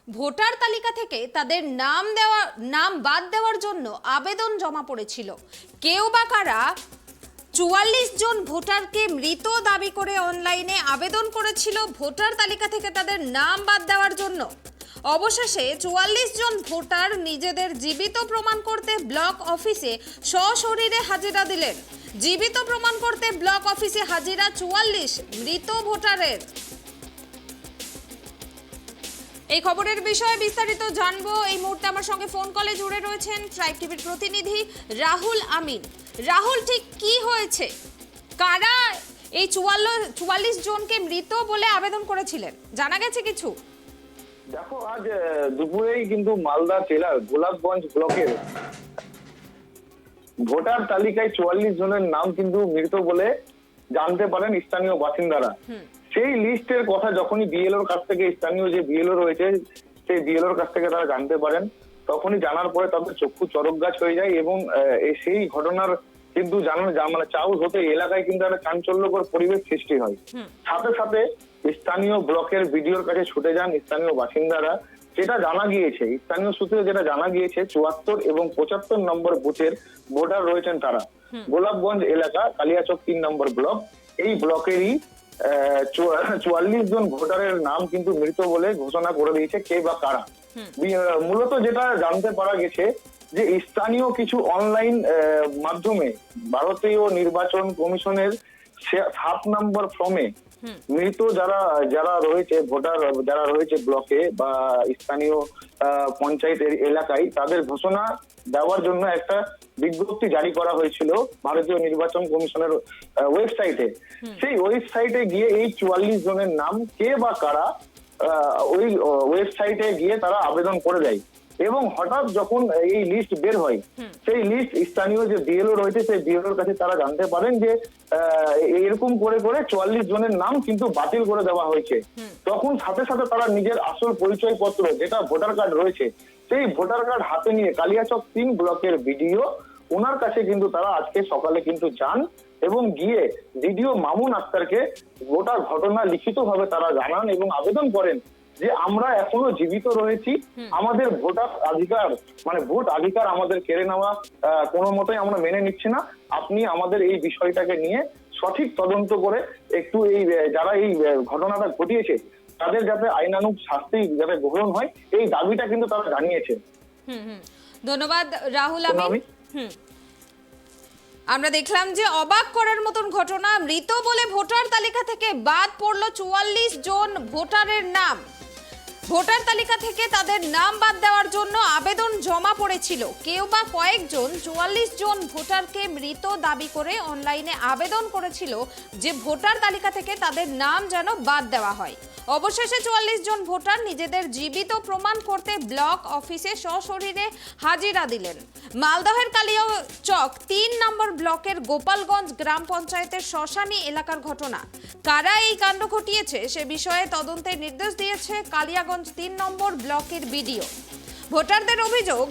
Voter তালিকা থেকে তাদের নাম বাদ দেওয়ার জন্য আবেদন জমা পড়েছিল। কেউ বা কারা ৪৪ জন ভোটারকে মৃত দাবি করে অনলাইনে আবেদন করেছিল ভোটার তালিকা থেকে তাদের নাম বাদ দেওয়ার জন্য। অবশেষে ৪৪ জন ভোটার নিজেদের জীবিত প্রমাণ করতে ব্লক অফিসে সশরীরে হাজিরা দিলেন। জীবিত প্রমাণ করতে ব্লক অফিসে হাজিরা ৪৪ মৃত ভোটারের। এই খবরের বিষয়ে বিস্তারিত জানবো। এই মুহূর্তে আমার সঙ্গে ফোন কলে জুড়ে রয়েছেন ট্রাইব টিভির প্রতিনিধি রাহুল আমিন। রাহুল, ঠিক কি হয়েছে? কারা এই ৪৪ জনকে মৃত বলে আবেদন করেছিলেন, জানা গেছে কিছু? দেখো, আজ দুপুরেই কিন্তু মালদা জেলার গোলাপগঞ্জ ব্লকের ভোটার তালিকায় ৪৪ জনের নাম কিন্তু মৃত বলে জানতে পারেন স্থানীয় বাসিন্দারা। সেই লিস্টের কথা যখনই বিএলওর কাছ থেকে, স্থানীয় যে বিএলও রয়েছে সেই বিএলওর কাছ থেকে তারা জানতে পারেন, তখনই জানার পরে তাদের চক্ষু চরক গাছ হয়ে যায় এবং সেই ঘটনার কিন্তু মানে চাউস হতে এলাকায় কিন্তু একটা চাঞ্চল্যকর পরিবেশ সৃষ্টি হয়। সাথে সাথে স্থানীয় ব্লকের বিডিওর কাছে ছুটে যান স্থানীয় বাসিন্দারা। যেটা জানা গিয়েছে, স্থানীয় সূত্রে যেটা জানা গিয়েছে, ৭৪ এবং ৭৫ নম্বর বুথের ভোটার রয়েছেন তারা। গোলাপগঞ্জ এলাকা, কালিয়াচক ৩ নম্বর ব্লক, এই ব্লকেরই ৪৪ জন ভোটারের নাম কিন্তু মৃত বলে ঘোষণা করে দিয়েছে কে বা কারা। মূলত যেটা জানতে পারা গেছে যে স্থানীয় কিছু অনলাইন মাধ্যমে ভারতীয় নির্বাচন কমিশনের ৭ নম্বর ফর্মে মৃত যারা রয়েছে ভোটার, যারা রয়েছে ব্লকে বা স্থানীয় পঞ্চায়েত এলাকায়, তাদের ঘোষণা দেওয়ার জন্য একটা বিজ্ঞপ্তি জারি করা হয়েছিল ভারতীয় নির্বাচন কমিশনের ওয়েবসাইটে। সেই ওয়েবসাইটে গিয়ে এই ৪৪ জনের নাম কে বা কারা ওই ওয়েবসাইটে গিয়ে তারা আবেদন করে দেয় এবং হঠাৎ যখন এই লিস্ট বের হয়, সেই লিস্ট স্থানীয় যে বিএলও রয়েছে সেই বিএলওর কাছে তারা জানতে পারেন যে এরকম করে ৪৪ জনের নাম কিন্তু বাতিল করে দেওয়া হয়েছে। তখন সাথে সাথে তারা নিজের আসল পরিচয়পত্র, যেটা ভোটার কার্ড রয়েছে, সেই ভোটার কার্ড হাতে নিয়ে কালিয়াচক ৩ ব্লকের বিডিও, ওনার কাছে কিন্তু তারা আজকে সকালে কিন্তু যান এবং গিয়ে বিডিও মামুন আক্তারকে গোটা ঘটনা লিখিতভাবে তারা জানান এবং আবেদন করেন যে আমরা এখনো জীবিত রয়েছি, আমাদের ভোটার অধিকার মানে ভোট অধিকার আমাদের কেড়ে নেওয়া কোনো মতেই আমরা মেনে নিচ্ছি না। আপনি আমাদের এই বিষয়টাকে নিয়ে সঠিক তদন্ত করে একটু এই যারা এই ঘটনাটা ঘটিয়েছে তাদের যাতে আইনানুগ শাস্তি যাতে গ্রহণ হয়, এই দাবিটা কিন্তু তারা জানিয়েছে। ধন্যবাদ রাহুল আমিন। আমরা দেখলাম যে অবাক করার মতন ঘটনা, মৃত বলে ভোটার তালিকা থেকে বাদ পড়লো ৪৪ জন ভোটারের নাম। ভোটার তালিকা থেকে তাদের নাম বাদ দেওয়ার জন্য আবেদন জমা পড়েছিল। কেউ বা কয়েকজন ৪৪ জন ভোটারকে মৃত দাবি করে অনলাইনে আবেদন করেছিল যে ভোটার তালিকা থেকে তাদের নাম যেন বাদ দেওয়া হয়। অবশেষে ৪৪ জন ভোটার নিজেদের জীবিত প্রমাণ করতে ব্লক অফিসে সশরীরে হাজিরা দিলেন। মালদহের কালিয়াচক ৩ নম্বর ব্লকের গোপালগঞ্জ গ্রাম পঞ্চায়েতের শ্মশানী এলাকার ঘটনা। কারা এই কাণ্ড ঘটিয়েছে সে বিষয়ে তদন্তের নির্দেশ দিয়েছে কালিয়াগঞ্জ ৩ নম্বর ব্লকের বিডিও। ভোটারদের অভিযোগ,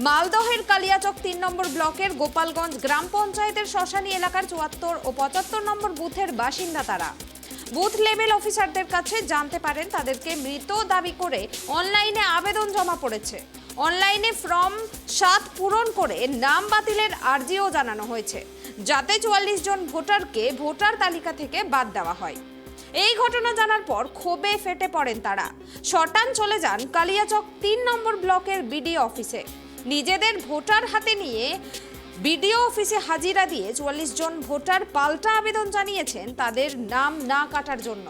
মালদহের কালিয়াচক ৩ নম্বর ব্লকের গোপালগঞ্জ গ্রাম পঞ্চায়েতের শ্মশানী এলাকার ৭৪ ও ৭৫ নম্বর বুথের বাসিন্দা তারা। বুথ লেভেল অফিসারদের কাছে জানতে পারেন তাদেরকে মৃত দাবি করে অনলাইনে আবেদন জমা পড়েছে। অনলাইনে ফর্ম ৭ পূরণ করে নাম বাতিলের আর্জিও জানানো হয়েছে, যাতে ৪৪ জন ভোটারকে ভোটার তালিকা থেকে বাদ দেওয়া হয়। এই ঘটনা জানার পর ক্ষোভে ফেটে পড়েন তারা। শটান চলে যান কালিয়াচক ৩ নম্বর ব্লকের বিডিও অফিসে। নিজেদের ভোটার হাতে নিয়ে বিডিও অফিসে হাজিরা দিয়ে ৪৪ জন ভোটার পাল্টা আবেদন জানিয়েছেন তাদের নাম না কাটার জন্য।